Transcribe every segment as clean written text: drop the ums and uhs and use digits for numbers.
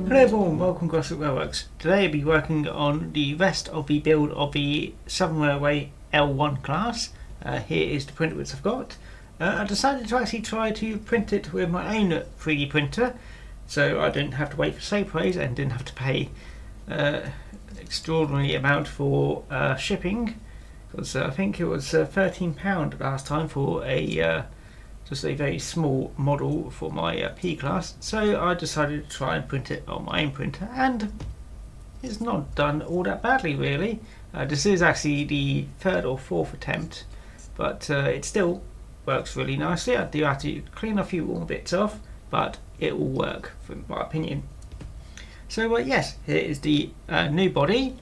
Hello everyone, welcome to Gosport Railworks. Today I'll be working on the rest of the build of the Southern Railway L1 class. Here is the print which I've got. I decided to actually try to print it with my own 3D printer, so I didn't have to wait for Shapeways and didn't have to pay an extraordinary amount for shipping, because I think it was £13 last time for just a very small model for my P class. So I decided to try and print it on my own printer, and it's not done all that badly really. This is actually the third or fourth attempt, but it still works really nicely. I do have to clean a few more bits off, but it will work from my opinion. So yes, here is the new body.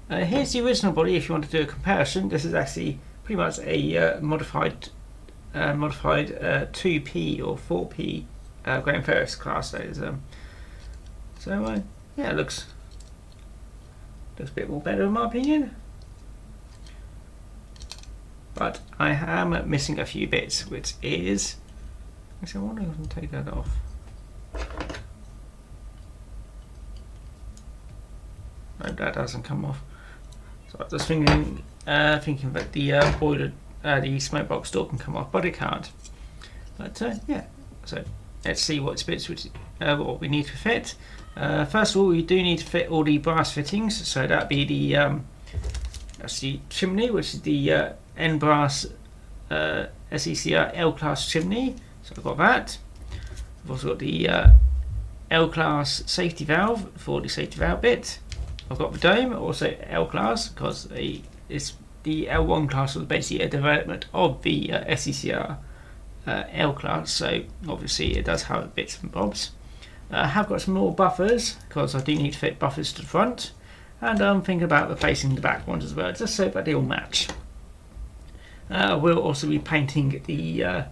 Here's the original body if you want to do a comparison. This is actually pretty much a modified 2P or 4P Graham Farish class. That is, yeah, it looks a bit more better in my opinion. But I am missing a few bits, which is, actually I wonder if I can take that off. No, that doesn't come off. So I was just thinking that the boiler, the smoke box door can come off, but it can't. But yeah, so let's see what bits what we need to fit. First of all, we do need to fit all the brass fittings. So that'd be that's the chimney, which is the N brass SECR L class chimney. So I've got that. I've also got the L class safety valve for the safety valve bit. I've got the dome, also L class, because it's the L1 class was basically a development of the SECR L class, so obviously it does have bits and bobs. I have got some more buffers, because I do need to fit buffers to the front, and I'm thinking about replacing the back ones as well, just so that they all match. I will also be painting the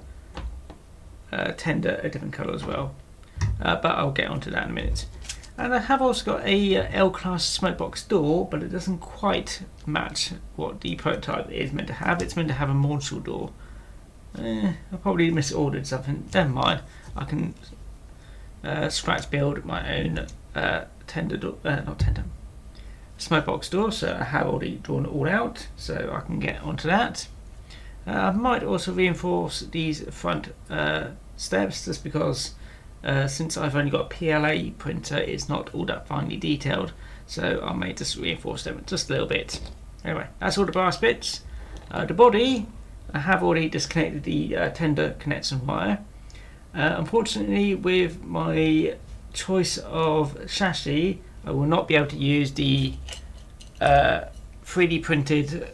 tender a different colour as well, but I'll get onto that in a minute. And I have also got a L-class smoke box door, but it doesn't quite match what the prototype is meant to have. It's meant to have a module door. I probably misordered something. Never mind. I can scratch build my own tender door, not tender, smoke box door. So I have already drawn it all out, so I can get onto that. I might also reinforce these front steps, just because since I've only got a PLA printer, it's not all that finely detailed, so I may just reinforce them just a little bit. Anyway, that's all the brass bits. The body, I have already disconnected the tender connection wire. Unfortunately, with my choice of chassis, I will not be able to use the 3D printed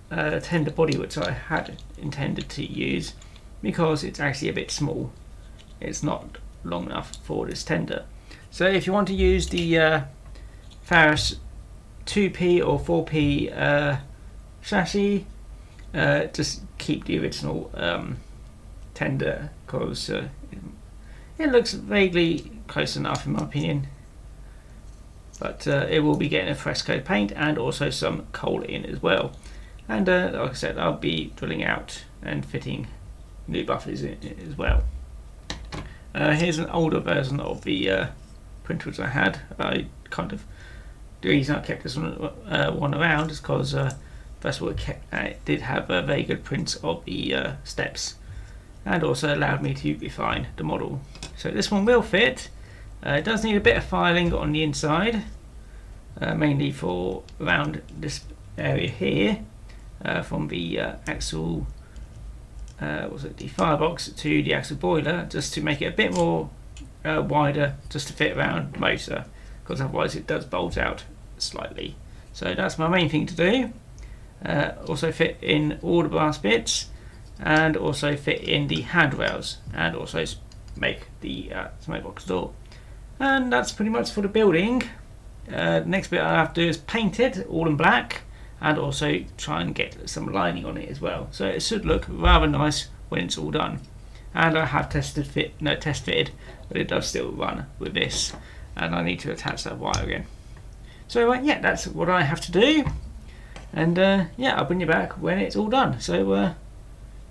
tender body which I had intended to use, because it's actually a bit small. It's not long enough for this tender. So if you want to use the Farish 2P or 4P chassis, just keep the original tender, because it looks vaguely close enough in my opinion, but it will be getting a fresh coat of paint and also some coal in as well. And like I said, I'll be drilling out and fitting new buffers in it as well. Here's an older version of the printers I had. The reason I kept this one around is because first of all it did have very good prints of the steps, and also allowed me to refine the model. So this one will fit. It does need a bit of filing on the inside, mainly for around this area here, from the actual the firebox to the actual boiler, just to make it a bit more wider, just to fit around the motor, because otherwise it does bulge out slightly. So that's my main thing to do. Also fit in all the brass bits, and also fit in the handrails, and also make the smoke box door. And that's pretty much for the building. The next bit I have to do is paint it all in black, and also try and get some lining on it as well, so it should look rather nice when it's all done. And I have test fitted, but it does still run with this, and I need to attach that wire again. So yeah, that's what I have to do, and yeah, I'll bring you back when it's all done. So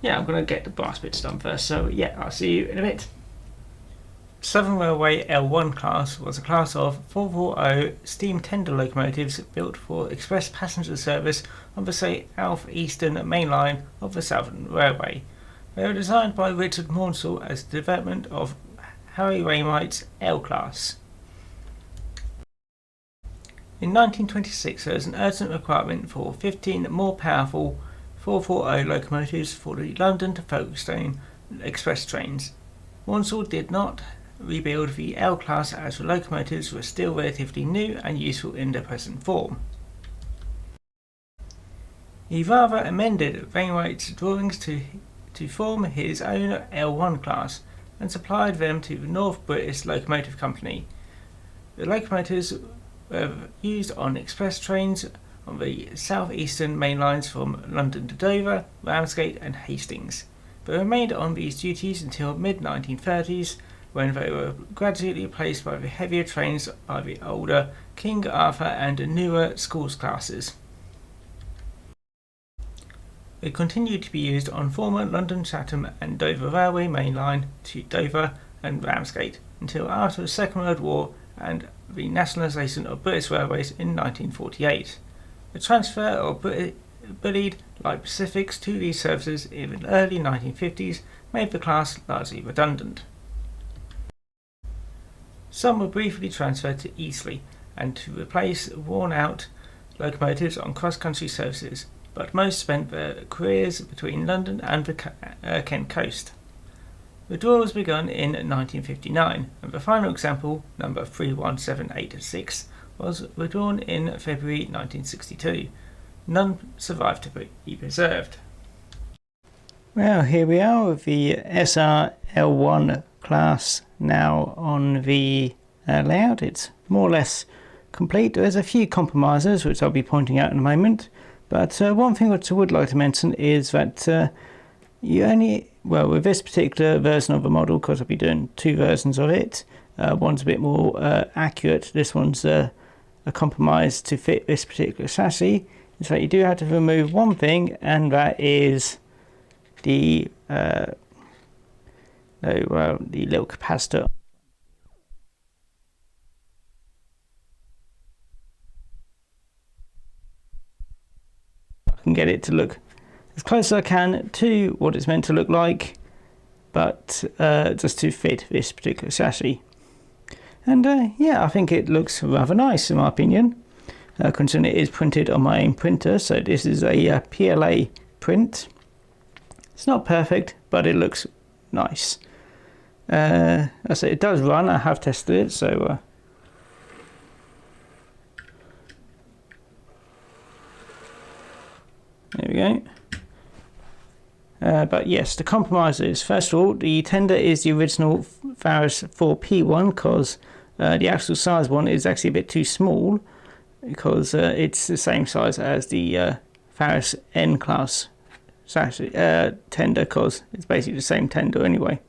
yeah, I'm going to get the brass bits done first, so yeah, I'll see you in a bit. Southern Railway L1 class was a class of 440 steam tender locomotives built for express passenger service on the South Eastern Main Line of the Southern Railway. They were designed by Richard Maunsell as the development of Harry Wainwright's L class. In 1926 there was an urgent requirement for 15 more powerful 440 locomotives for the London to Folkestone express trains. Maunsell did not rebuild the L class as the locomotives were still relatively new and useful in their present form. He rather amended Wainwright's drawings to form his own L1 class and supplied them to the North British Locomotive Company. The locomotives were used on express trains on the South Eastern main lines from London to Dover, Ramsgate and Hastings, but remained on these duties until mid-1930s, when they were gradually replaced by the heavier trains by the older King Arthur and newer schools classes. They continued to be used on former London Chatham and Dover Railway main line to Dover and Ramsgate until after the Second World War and the nationalisation of British Railways in 1948. The transfer of bullied light Pacifics to these services in the early 1950s made the class largely redundant. Some were briefly transferred to Eastleigh and to replace worn-out locomotives on cross-country services, but most spent their careers between London and the Kent coast. The draw was begun in 1959, and the final example, number 31786, was withdrawn in February 1962. None survived to be preserved. Well, here we are with the SRL1 class now on the layout. It's more or less complete. There's a few compromises which I'll be pointing out in a moment, but one thing which I would like to mention is that with this particular version of the model, because I'll be doing two versions of it, one's a bit more accurate, this one's a compromise to fit this particular chassis, is that you do have to remove one thing, and that is the little capacitor. I can get it to look as close as I can to what it's meant to look like, but just to fit this particular chassis. And I think it looks rather nice in my opinion, considering it is printed on my own printer. So this is a PLA print. It's not perfect, but it looks nice. I say it does run. I have tested it, so there we go. But yes, the compromise is, first of all, the tender is the original Farish 4P1, because the actual size one is actually a bit too small, because it's the same size as the Farish N class tender, because it's basically the same tender anyway.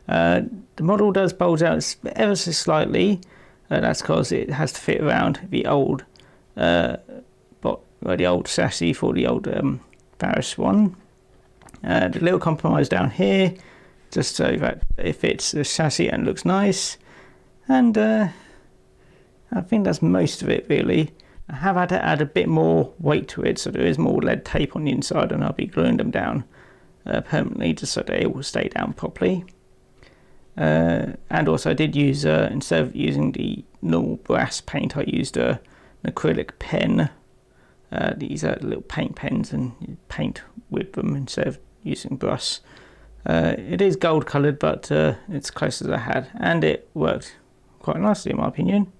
The model does bulge out ever so slightly. That's because it has to fit around the old chassis for the old Farish one. The little compromise down here, just so that it fits the chassis and looks nice. And I think that's most of it really. I have had to add a bit more weight to it, so there is more lead tape on the inside, and I'll be gluing them down permanently just so they will stay down properly. And also I did use, instead of using the normal brass paint, I used an acrylic pen. These are little paint pens, and you paint with them instead of using brass. It is gold coloured, but it's close as I had, and it worked quite nicely in my opinion.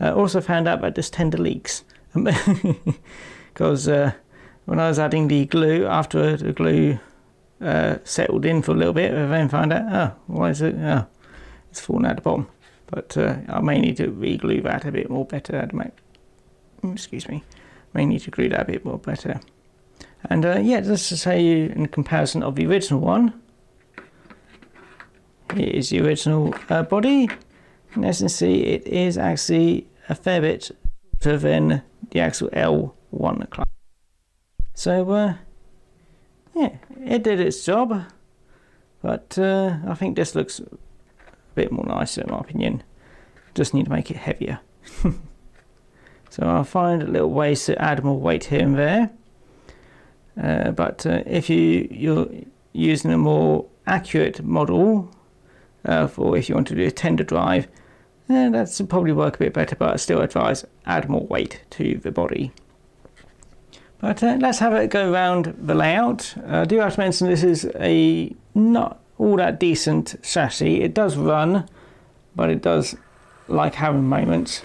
Also found out that this tender leaks, because when I was adding the glue, after the glue settled in for a little bit, I then found out, why is it? It's fallen out the bottom. But I may need to re-glue that a bit more better. May need to glue that a bit more better. And just to show you in comparison of the original one, here is the original body. And as you can see, it is actually a fair bit shorter than the actual L1 class. So it did its job, but I think this looks bit more nicer in my opinion. Just need to make it heavier. So I'll find little ways to add more weight here and there. But if you're using a more accurate model, for if you want to do a tender drive, that's probably work a bit better, but I still advise add more weight to the body. But let's have a go around the layout. I do have to mention this is a not all that decent chassis. It does run, but it does like having moments.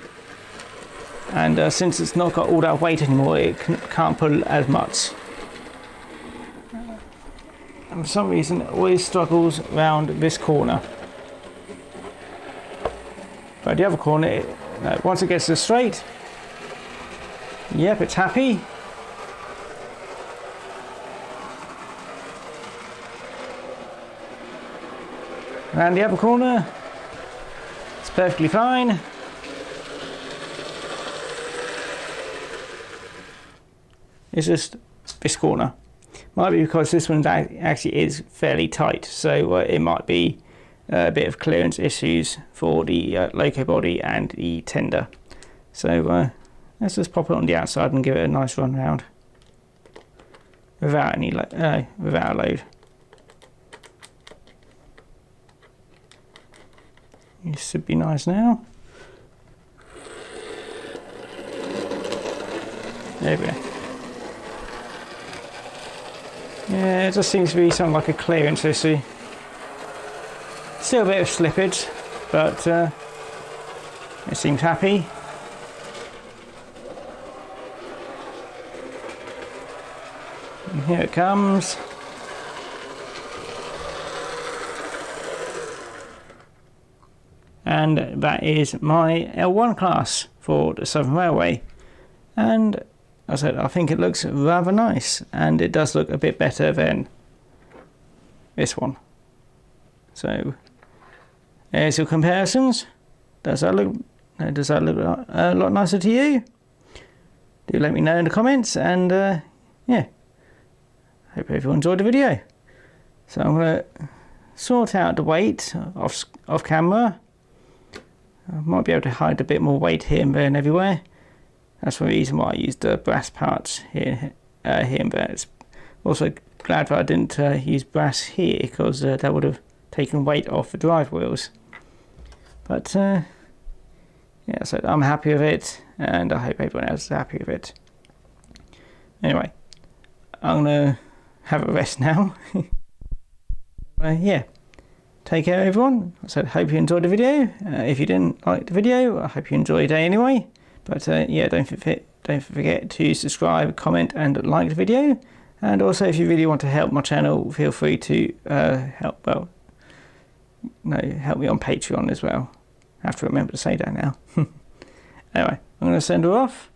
And since it's not got all that weight anymore, it can't pull as much. And for some reason it always struggles around this corner. But the other corner, once it gets to straight, yep, it's happy. And the other corner, it's perfectly fine. It's just this corner. Might be because this one actually is fairly tight, so it might be a bit of clearance issues for the loco body and the tender. So let's just pop it on the outside and give it a nice run round without any without a load. This should be nice now. There we go. Yeah, it just seems to be something like a clearance issue. Still a bit of slippage, but it seems happy. And here it comes. And that is my L1 class for the Southern Railway. And as I said, I think it looks rather nice, and it does look a bit better than this one. So there's your comparisons. Does that look a lot nicer to you? Do let me know in the comments, and yeah, hope everyone enjoyed the video. So I'm going to sort out the weight off camera. I might be able to hide a bit more weight here and there and everywhere. That's the reason why I used the brass parts here and there. It's also glad that I didn't use brass here, because that would have taken weight off the drive wheels. But yeah, so I'm happy with it, and I hope everyone else is happy with it. Anyway, I'm gonna have a rest now. Yeah, take care everyone. So hope you enjoyed the video. If you didn't like the video, I hope you enjoyed it anyway. But yeah, don't forget to subscribe, comment and like the video. And also, if you really want to help my channel, feel free to help me on Patreon as well. I have to remember to say that now. Anyway, I'm going to send her off.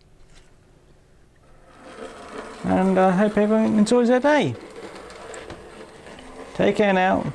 And I hope everyone enjoys their day. Take care now.